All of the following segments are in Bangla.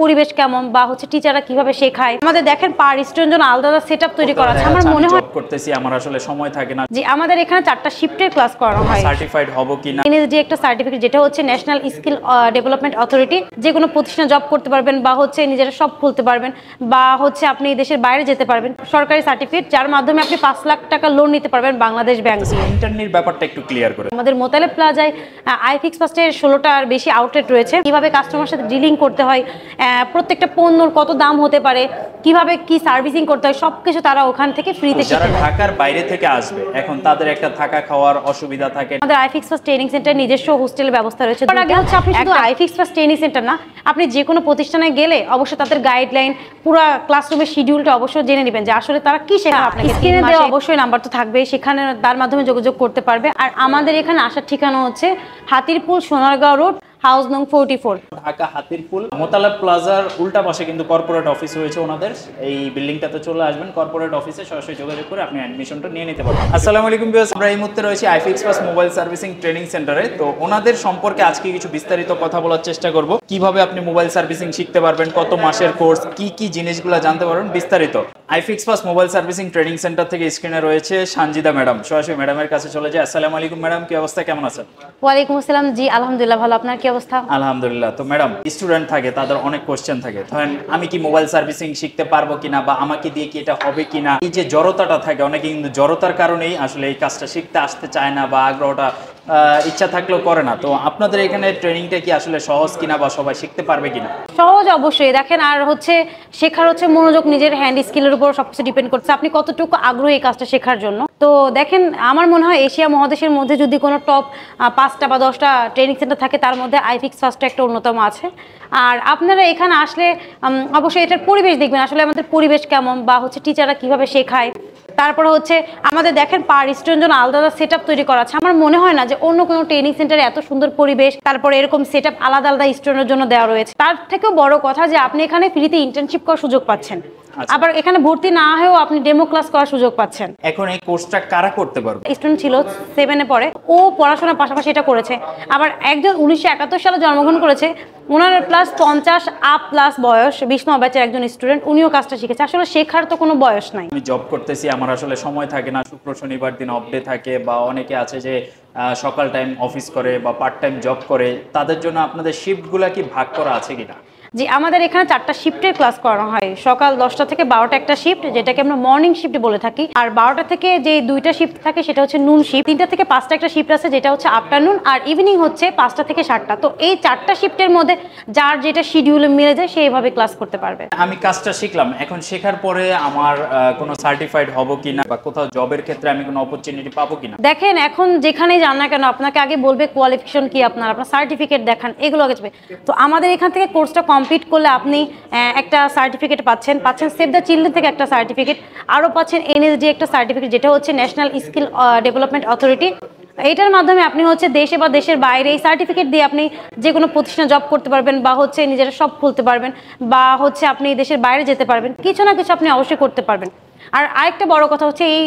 পরিবেশ কেমন বা হচ্ছে টিচাররা কিভাবে শেখায়। আমাদের দেখেন পার স্টুডেন্ট জন্য আলাদা সেটআপ তৈরি করা আছে। আমার মনে হয় জব করতেছি, আমার আসলে সময় থাকে না। যে আমাদের এখানে 4টা শিফটের ক্লাস করানো হয়। সার্টিফাইড হব কিনা, এনএসডি একটা সার্টিফিকেট যেটা হচ্ছে ন্যাশনাল স্কিল ডেভেলপমেন্ট অথরিটি। যে কোনো প্রতিষ্ঠানে জব করতে পারবেন বা হচ্ছে নিজেরা সব খুলতে পারবেন বা হচ্ছে আপনি দেশের বাইরে যেতে পারবেন। সরকারি সার্টিফিকেট যার মাধ্যমে আপনি 5 লাখ টাকা লোন নিতে পারবেন বাংলাদেশ ব্যাংক দিয়ে। ইন্টারনেট ব্যাপারটা একটু ক্লিয়ার করে। আমাদের মোতালেব প্লাজায় আইফিক্স ফার্স্টের 16টার বেশি আউটলেট রয়েছে। কিভাবে কাস্টমার সাথে ডিলিং করতে হয়, প্রত্যেকটা পণ্যর কত দাম হতে পারে, কিভাবে কি সার্ভিসিং করতে হয়, সবকিছু তারা ওখান থেকে ফ্রিতে শিখে। যারা ঢাকার বাইরে থেকে আসবে এখন তাদের একটা থাকা খাওয়ার অসুবিধা থাকে। আমাদের আইফিক্স ফার্স্ট ট্রেনিং সেন্টার নিজস্ব হোস্টেলের ব্যবস্থা রয়েছে। তার আগে হচ্ছে আপনি শুধু আইফিক্স ফার্স্ট ট্রেনিং সেন্টার না, আপনি যে কোনো প্রতিষ্ঠানে গেলে অবশ্যই তাদের গাইডলাইন, পুরো ক্লাসরুমের শিডিউলটা অবশ্যই জেনে নেবেন যে আসলে তারা কি শেখায়। আপনাকে স্ক্রিনে দেওয়া অবশ্যই নাম্বার তো থাকবে, সেখানে তার মাধ্যমে যোগাযোগ করতে পারবে। আর আমাদের এখানে আসার ঠিকানা হচ্ছে হাতিরপুল সোনারগাঁও রোড, হাউস নং 44, ঢাকা হাতিরপুল। মোতালেব প্লাজার উল্টা পাশে কিন্তু কর্পোরেট অফিস রয়েছে ওনাদের। এই বিল্ডিংটাতে চলে আসবেন, কর্পোরেট অফিসে সরাসরি যোগাযোগ করে আপনি অ্যাডমিশনটা নিয়ে নিতে পারবেন। আসসালামু আলাইকুম ভিউয়ার্স, আমরা এই মুহূর্তে রয়েছি iFix first mobile servicing training সেন্টারে। তো ওনাদের সম্পর্কে আজকে কিছু বিস্তারিত কথা বলার চেষ্টা করব। কিভাবে আপনি মোবাইল সার্ভিসিং শিখতে পারবেন, কত মাসের কোর্স, কি কি জিনিসগুলো জানতে পারবেন বিস্তারিত। IFix first mobile servicing training centre থেকে স্ক্রিনে রয়েছে সানজিদা ম্যাডাম। সরাসরি ম্যাডামের কাছে চলে যায়। আসসালামু আলাইকুম ম্যাডাম, কি অবস্থা, কেমন আছেন? ওয়ালাইকুম আসসালাম। জি আলহামদুলিল্লাহ ভালো, আপনার কি অবস্থা? আলহামদুলিল্লাহ। তো ম্যাডাম, স্টুডেন্ট থাকে, তাদের অনেক কোশ্চেন থাকে, ধরেন আমি কি মোবাইল সার্ভিসিং শিখতে পারবো কিনা বা আমাকে দিয়ে কি এটা হবে কিনা, এই যে জড়তাটা থাকে, অনেকে কিন্তু জড়তার কারণেই আসলে এই কাজটা শিখতে আসতে চায় না বা আগ্রহটা ইচ্ছা থাকলেও করে না। তো আপনাদের এখানে ট্রেনিংটা কি আসলে সহজ কিনা বা সবাই শিখতে পারবে কিনা? সহজ অবশ্যই। দেখেন, আর হচ্ছে শেখার হচ্ছে মনোযোগ, নিজের হ্যান্ড স্কিলের উপর সবকিছু ডিপেন্ড করছে আপনি কতটুকু আগ্রহী এই কাজটা শেখার জন্য। তো দেখেন, আমার মনে হয় এশিয়া মহাদেশের মধ্যে যদি কোনো টপ 5টা বা 10টা ট্রেনিং সেন্টার থাকে তার মধ্যে আইফিক্স ফার্স্ট একটা অন্যতম আছে। আর আপনারা এখানে আসলে অবশ্যই এটার পরিবেশ দেখবেন, আসলে আমাদের পরিবেশ কেমন বা হচ্ছে টিচাররা কিভাবে শেখায়। তারপরে হচ্ছে আমাদের দেখেন পার স্টুডেন্ট জন্য আলাদা সেটআপ তৈরি করা আছে। আমার মনে হয় না যে অন্য কোনো ট্রেনিং সেন্টারে এত সুন্দর পরিবেশ, তারপরে এরকম সেটআপ আলাদা আলাদা স্টুডেন্টের জন্য দেওয়া রয়েছে। তার থেকেও বড় কথা যে আপনি এখানে ফ্রিতে ইন্টার্নশিপ করার সুযোগ পাচ্ছেন। আবার এখানে ভর্তি না হয়েও আপনি ডেমো ক্লাস করার সুযোগ পাচ্ছেন। এখন এই কোর্সটা কারা করতে পারবে? স্টুডেন্ট ছিল 7 এ পড়ে, ও পড়াশোনার পাশাপাশি এটা করেছে। আবার একজন 1971 সালে জন্মগ্রহণ করেছে, ওনার প্লাস 50 আপ প্লাস বয়স, 20 নম্বর ব্যাচের একজন স্টুডেন্ট, উনিও কাজটা শিখেছে। আসলে শেখার তো কোনো বয়স নাই। আমি জব করতেছি, আমার আসলে সময় থাকে না, শুক্র শনিবার দিন অফ ডে থাকে, বা অনেকে আছে যে সকাল টাইম অফিস করে বা পার্ট টাইম জব করে, তাদের জন্য আপনাদের শিফটগুলো কি ভাগ করা আছে কিনা? যে আমাদের এখানে 4টা শিফটের ক্লাস করানো হয়। সকাল 10টা থেকে 12টা একটা শিফট, যেটাকে আমরা মর্নিং শিফট বলে থাকি। আর 12টা থেকে যে 2টা শিফট থাকে সেটা হচ্ছে নুন শিফট। 3টা থেকে 5টা একটা শিফট আছে যেটা হচ্ছে আফটারনুন। আর ইভিনিং হচ্ছে 5টা থেকে 7টা। তো এই 4টা শিফটের মধ্যে যার যেটা শিডিউলে মিলে যায় সেইভাবে ক্লাস করতে পারবে। আমি কাজটা শিখলাম, এখন শেখার পরে আমার কোনো সার্টিফাইড হব কিনা বা কোথাও জবের ক্ষেত্রে আমি কোনো অপরচুনিটি পাবো কিনা? দেখেন, এখন যেখানেই যান না কেন আপনাকে আগে বলবে কোয়ালিফিকেশন কি, আপনার সার্টিফিকেট দেখান, এগুলো আগে যাবে। তো আমাদের এখান থেকে কোর্সটা কমপ্লিট করলে আপনি একটা সার্টিফিকেট পাচ্ছেন সেভ দ্য চিলড্রেন থেকে একটা সার্টিফিকেট, আরও পাচ্ছেন এনএসডি একটা সার্টিফিকেট যেটা হচ্ছে ন্যাশনাল স্কিল ডেভেলপমেন্ট অথরিটি। এটার মাধ্যমে আপনি হচ্ছে দেশে বা দেশের বাইরে এই সার্টিফিকেট দিয়ে আপনি যে কোনো প্রতিষ্ঠানে জব করতে পারবেন বা হচ্ছে নিজেরা সব খুলতে পারবেন বা হচ্ছে আপনি দেশের বাইরে যেতে পারবেন, কিছু না কিছু আপনি অবশ্যই করতে পারবেন। আর আরেকটা বড় কথা হচ্ছে এই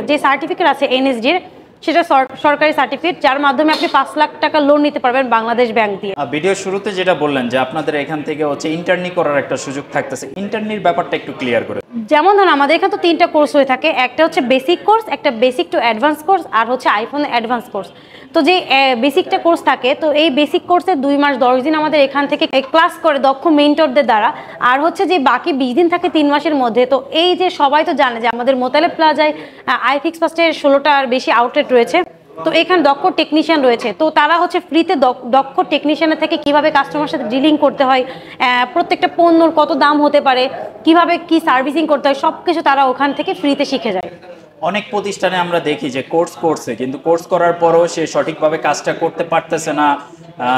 যে সার্টিফিকেট আছে এনএসডির, সেটা সরকারি সার্টিফিকেট যার মাধ্যমে আপনি 5 লাখ টাকা লোন নিতে পারবেন বাংলাদেশ ব্যাংক দিয়ে। ভিডিও শুরুতে যেটা বললেন যে আপনাদের এখান থেকে হচ্ছে ইন্টার্নি করার একটা সুযোগ থাকতেছে, ইন্টার্নির ব্যাপারটা একটু ক্লিয়ার করে। যেমন ধরুন আমাদের এখানে তো 3টা কোর্স হয়ে থাকে, একটা হচ্ছে বেসিক কোর্স, একটা বেসিক টু অ্যাডভান্স কোর্স, আর হচ্ছে আইফোন অ্যাডভান্স কোর্স। তো যে বেসিকটা কোর্স থাকে, তো এই বেসিক কোর্সে 2 মাস 10 দিন আমাদের এখান থেকে ক্লাস করে দক্ষ মেন্টরদের দ্বারা। আর হচ্ছে যে বাকি 20 দিন থাকে 3 মাসের মধ্যে। তো এই যে সবাই তো জানে যে আমাদের মোতালেব প্লাজায় আইফিক্স ফার্স্টের 16টার বেশি আউটলেট রয়েছে। তো এখানে দক্ষ টেকনিশিয়ান রয়েছে, তো তারা হচ্ছে ফ্রিতে দক্ষ টেকনিশিয়ানের থেকে কিভাবে কাস্টমার সাথে ডিলিং করতে হয়, প্রত্যেকটা পণ্যর কত দাম হতে পারে, কিভাবে কি সার্ভিসিং করতে হয়, সবকিছু তারা ওখান থেকে ফ্রিতে শিখে যায়। অনেক প্রতিষ্ঠানে আমরা দেখি যে কোর্স করছে, কিন্তু কোর্স করার পরও সে সঠিকভাবে কাজটা করতে পারতেছে না,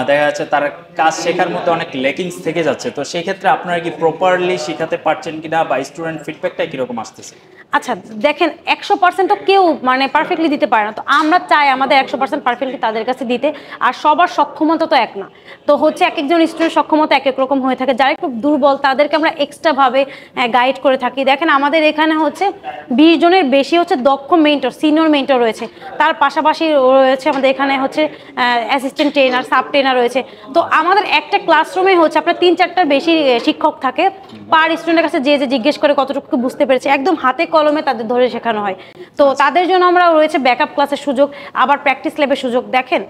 দেখা যাচ্ছে তার কাজ শেখার মধ্যে অনেক লেকিংস থেকে যাচ্ছে। তো সেই ক্ষেত্রে আপনারা কি প্রপারলি শেখাতে পারছেন কিনা বা স্টুডেন্ট ফিডব্যাকটা কিরকম আসতেছে? আচ্ছা দেখেন 100% তো কেউ মানে পারফেক্টলি দিতে পারে না, তো আমরা চাই আমাদের 100% পারফেক্টলি তাদের কাছে দিতে। আর সবার সক্ষমতা তো এক না, তো হচ্ছে এক একজন স্টুডেন্ট সক্ষমতা এক এক রকম হয়ে থাকে। যারা একটু দুর্বল তাদেরকে আমরা এক্সট্রাভাবে গাইড করে থাকি। দেখেন আমাদের এখানে হচ্ছে 20 জনের বেশি হচ্ছে দক্ষ মেন্টর, সিনিয়র মেন্টর রয়েছে। তার পাশাপাশি রয়েছে আমাদের এখানে হচ্ছে অ্যাসিস্ট্যান্ট ট্রেনার, সাব ট্রেনার রয়েছে। তো আমাদের একটা ক্লাসরুমে হচ্ছে আপনার 3-4টার বেশি শিক্ষক থাকে। পার স্টুডেন্টের কাছে যে জিজ্ঞেস করে কতটুকু বুঝতে পেরেছে, একদম হাতে কলমে তাদের ধরে শেখানো হয়। তো তাদের জন্য আমরা রয়েছে ব্যাকআপ ক্লাসের সুযোগ, আবার প্র্যাকটিস ল্যাবের সুযোগ। দেখেন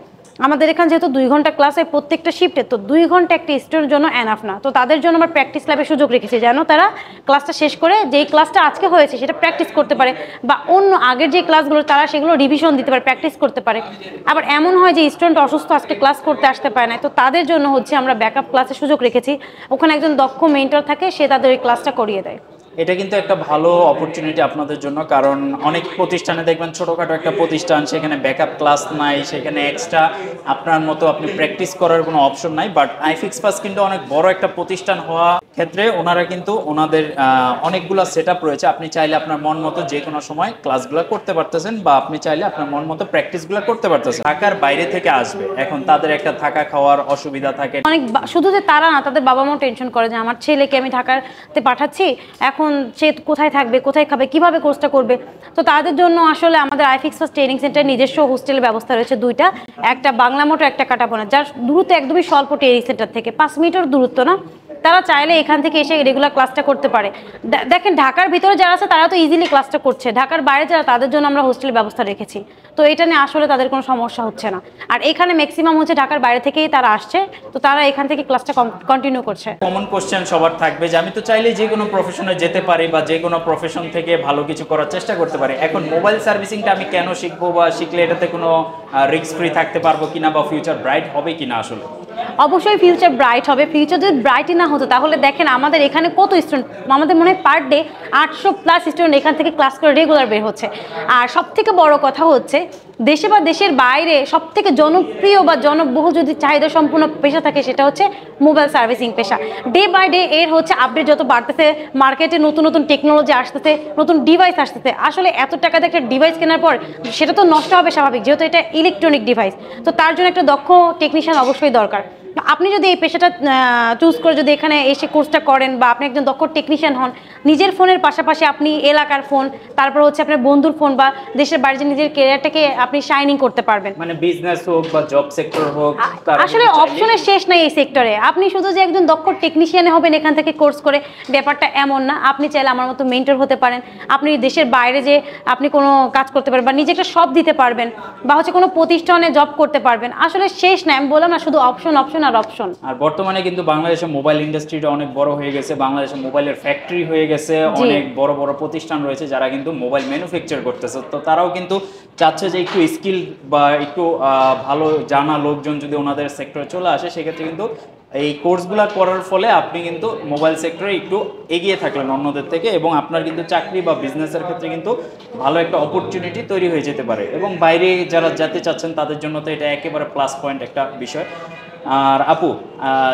আমাদের এখানে যেহেতু 2 ঘন্টা ক্লাস হয় প্রত্যেকটা শিফটে, তো 2 ঘন্টা একটা স্টুডেন্টের জন্য এনাফ না। তো তাদের জন্য আমরা প্র্যাকটিস ল্যাবের সুযোগ রেখেছি, যেন তারা ক্লাসটা শেষ করে যেই ক্লাসটা আজকে হয়েছে সেটা প্র্যাকটিস করতে পারে, বা অন্য আগের যে ক্লাসগুলো তারা সেগুলো রিভিশন দিতে পারে, প্র্যাকটিস করতে পারে। আবার এমন হয় যে স্টুডেন্ট অসুস্থ, আজকে ক্লাস করতে আসতে পারে না, তো তাদের জন্য হচ্ছে আমরা ব্যাকআপ ক্লাসের সুযোগ রেখেছি। ওখানে একজন দক্ষ মেন্টর থাকে, সে তাদের ওই ক্লাসটা করিয়ে দেয়। এটা কিন্তু একটা ভালো অপরচুনিটি আপনাদের জন্য, কারণ অনেক প্রতিষ্ঠানে দেখবেন ছোটোখাটো একটা প্রতিষ্ঠান, সেখানে ব্যাকআপ ক্লাস নাই, সেখানে এক্সট্রা আপনার মতো আপনি প্র্যাকটিস করার কোনো অপশন নাই। বাট আইফিক্স পাস কিন্তু অনেক বড় একটা প্রতিষ্ঠান হওয়া ক্ষেত্রে ওনারা কিন্তু ওনাদের অনেকগুলো সেট আপ রয়েছে। আপনি চাইলে আপনার মন মতো যে কোনো সময় ক্লাসগুলো করতে পারতেছেন, বা আপনি চাইলে আপনার মন মতো প্র্যাকটিসগুলো করতে পারতেছেন। ঢাকার বাইরে থেকে আসবে, এখন তাদের একটা থাকা খাওয়ার অসুবিধা থাকে। অনেক শুধু যে তারা না, তাদের বাবা মাও টেনশন করে যে আমার ছেলেকে আমি ঢাকাতে পাঠাচ্ছি, এখন সে কোথায় থাকবে, কোথায় খাবে, কিভাবে কোর্সটা করবে। তো তাদের জন্য আসলে আমাদের আইফিক্স ফার্স্ট ট্রেনিং সেন্টার নিজস্ব হোস্টেলের ব্যবস্থা রয়েছে 2টা, একটা বাংলা মোটর, একটা কাটাপোনা, যার দূরত্ব একদমই স্বল্প ট্রেনিং সেন্টার থেকে 5 মিটার দূরত্ব না। তারা চাইলে এখান থেকে এসে রেগুলার ক্লাসটা করতে পারে। দেখেন ঢাকার ভিতরে যারা আছে তারা তো ইজিলি ক্লাসটা করছে, ঢাকার বাইরে যারা তাদের জন্য আমরা হোস্টেলের ব্যবস্থা রেখেছি। তো এটা নিয়ে আসলে তাদের কোনো সমস্যা হচ্ছে না। আর এখানে ম্যাক্সিমাম হচ্ছে ঢাকার বাইরে থেকেই তারা আসছে, তো তারা এখান থেকে ক্লাসটা কন্টিনিউ করছে। কমন কোশ্চেন সবার থাকবে যে আমি তো চাইলেই যে কোনো প্রফেশনে যেতে পারি, বা যে কোনো প্রফেশন থেকে ভালো কিছু করার চেষ্টা করতে পারি। এখন মোবাইল সার্ভিসিংটা আমি কেন শিখবো, বা শিখলে এটাতে কোনো রিস্ক ফ্রি থাকতে পারবো কিনা, বা ফিউচার ব্রাইট হবে কিনা? আসলে অবশ্যই ফিউচার ব্রাইট হবে। ফিউচার যদি ব্রাইটই না হতো তাহলে দেখেন আমাদের এখানে কত স্টুডেন্ট, আমাদের মনে হয় পার ডে 800+ স্টুডেন্ট এখান থেকে ক্লাস করে রেগুলার বের হচ্ছে। আর সব থেকে বড় কথা হচ্ছে দেশে বা দেশের বাইরে সব থেকে জনপ্রিয় বা জনবহুল যদি চাহিদা সম্পূর্ণ পেশা থাকে সেটা হচ্ছে মোবাইল সার্ভিসিং পেশা। ডে বাই ডে এর হচ্ছে আপডেট যত বাড়তেছে, মার্কেটে নতুন নতুন টেকনোলজি আসতেছে, নতুন ডিভাইস আসতেছে। আসলে এত টাকা দিয়ে একটা ডিভাইস কেনার পর সেটা তো নষ্ট হবে স্বাভাবিক, যেহেতু এটা ইলেকট্রনিক ডিভাইস। তো তার জন্য একটা দক্ষ টেকনিশিয়ান অবশ্যই দরকার। আপনি যদি এই পেশাটা চুজ করে যদি এখানে এসে কোর্সটা করেন, বা আপনি একজন দক্ষ টেকনিশিয়ান হন, নিজের ফোনের পাশাপাশি আপনি এলাকার ফোন, তারপর হচ্ছে আপনার বন্ধুর ফোন, বা দেশের বাইরে নিজের ক্যারিয়ারটাকে আপনি শাইনিং করতে পারবেন। মানে বিজনেস হোক বা জব সেক্টর হোক, আসলে অপশনের শেষ নাই এই সেক্টরে। আপনি শুধু যে একজন দক্ষ টেকনিশিয়ান হবেন এখান থেকে কোর্স করে, ব্যাপারটা এমন না। আপনি চাইলে আমার মতো মেন্টর হতে পারেন, আপনি দেশের বাইরে যে আপনি কোনো কাজ করতে পারবেন, বা নিজে একটা শপ দিতে পারবেন, বা হচ্ছে কোনো প্রতিষ্ঠানে জব করতে পারবেন। আসলে শেষ নাই, আমি বললাম না শুধু অপশন অপশন আর অপশন। আর বর্তমানে কিন্তু বাংলাদেশে মোবাইল ইন্ডাস্ট্রিটা অনেক বড় হয়ে গেছে, বাংলাদেশে মোবাইলের ফ্যাক্টরি হয়ে গেছে, অনেক বড় বড় প্রতিষ্ঠান রয়েছে যারা কিন্তু মোবাইল ম্যানুফ্যাকচার করতেছে। তো তারাও কিন্তু চাচ্ছে যে একটু স্কিল বা একটু ভালো জানা লোকজন যদি ওনাদের সেক্টরে চলে আসে, সেক্ষেত্রে কিন্তু এই কোর্সগুলো করার ফলে আপনি কিন্তু মোবাইল সেক্টরে একটু এগিয়ে থাকলেন অন্যদের থেকে, এবং আপনার কিন্তু চাকরি বা বিজনেসের ক্ষেত্রে কিন্তু ভালো একটা অপরচুনিটি তৈরি হয়ে যেতে পারে। এবং বাইরে যারা যেতে চাচ্ছেন তাদের জন্য তো এটা একেবারে প্লাস পয়েন্ট একটা বিষয়। আর আপু,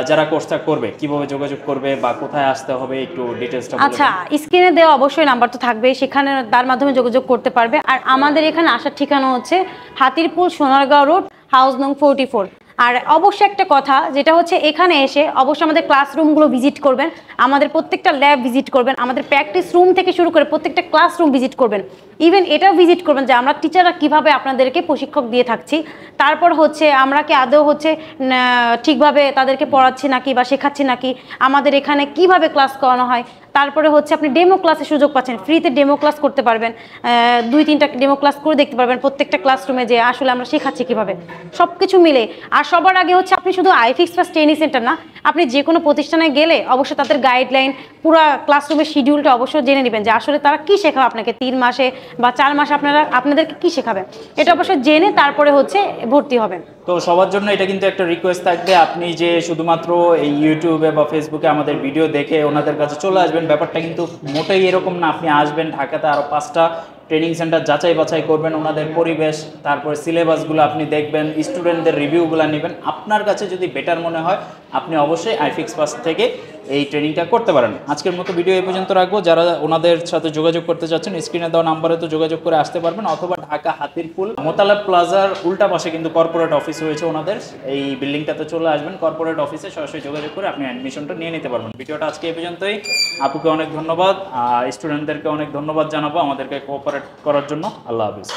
যারা কোর্সটা করবে কিভাবে যোগাযোগ করবে বা কোথায় আসতে হবে একটু ডিটেইলসটা বলুন। আচ্ছা, স্ক্রিনে দেওয়া অবশ্যই নাম্বার তো থাকবে, সেখানে তার মাধ্যমে যোগাযোগ করতে পারবে। আর আমাদের এখানে আসার ঠিকানা হচ্ছে হাতিরপুল সোনারগাঁও রোড, হাউস নং 44। আর অবশ্যই একটা কথা যেটা হচ্ছে এখানে এসে অবশ্যই আমাদের ক্লাসরুমগুলো ভিজিট করবেন, আমাদের প্রত্যেকটা ল্যাব ভিজিট করবেন, আমাদের প্র্যাকটিস রুম থেকে শুরু করে প্রত্যেকটা ক্লাসরুম ভিজিট করবেন। ইভেন এটাও ভিজিট করবেন যে আমরা টিচাররা কীভাবে আপনাদেরকে প্রশিক্ষক দিয়ে থাকছি, তারপর হচ্ছে আমরা কি আদৌ হচ্ছে ঠিকভাবে তাদেরকে পড়াচ্ছি নাকি বা শেখাচ্ছি নাকি, আমাদের এখানে কিভাবে ক্লাস করানো হয়। তারপরে হচ্ছে আপনি ডেমো ক্লাসের সুযোগ পাচ্ছেন, ফ্রিতে ডেমো ক্লাস করতে পারবেন, 2-3টা ডেমো ক্লাস করে দেখতে পারবেন প্রত্যেকটা ক্লাসরুমে যে আসলে আমরা শেখাচ্ছি কীভাবে, সব কিছু মিলে। আর সবার আগে হচ্ছে আপনি শুধু আইফিক্স ফার্স্ট ট্রেনিং সেন্টার না, আপনি যে কোনো প্রতিষ্ঠানে গেলে অবশ্যই তাদের গাইডলাইন, পুরো ক্লাসরুমের শিডিউলটা অবশ্যই জেনে নেবেন যে আসলে তারা কী শেখাবে আপনাকে 3 মাসে বা 4 মাসে আপনাদেরকে কী শেখাবে, এটা অবশ্যই জেনে তারপরে হচ্ছে ভর্তি হবেন। তো সবার জন্য এটা কিন্তু একটা রিকোয়েস্ট থাকবে, আপনি যে শুধুমাত্র এই ইউটিউবে বা ফেসবুকে আমাদের ভিডিও দেখে ওনাদের কাছে চলে আসবেন, ব্যাপারটা কিন্তু মোটেই এরকম না। আপনি আসবেন, ঢাকাতে আরও 5টা ট্রেনিং সেন্টার যাচাই বাছাই করবেন, ওনাদের পরিবেশ, তারপরে সিলেবাসগুলো আপনি দেখবেন, স্টুডেন্টদের রিভিউগুলো নেবেন। আপনার কাছে যদি বেটার মনে হয় আপনি অবশ্যই আইফিক্স পাস থেকে এই ট্রেনিংটা করতে পারেন। আজকের মতো ভিডিও এই পর্যন্ত রাখবো। যারা ওনাদের সাথে যোগাযোগ করতে চাচ্ছেন স্ক্রিনে দেওয়া নাম্বারে তো যোগাযোগ করে আসতে পারবেন, অথবা ঢাকা হাতিরপুল মোতালেব প্লাজার উল্টা পাশে কিন্তু কর্পোরেট অফিস রয়েছে ওনাদের। এই বিল্ডিংটাতে চলে আসবেন, কর্পোরেট অফিসে সরাসরি যোগাযোগ করে আপনি অ্যাডমিশনটা নিয়ে নিতে পারবেন। ভিডিওটা আজকে এই পর্যন্তই। আপুকে অনেক ধন্যবাদ, স্টুডেন্টদেরকে অনেক ধন্যবাদ জানাবো আমাদেরকে কোঅপারেট করার জন্য। আল্লাহ হাফিজ।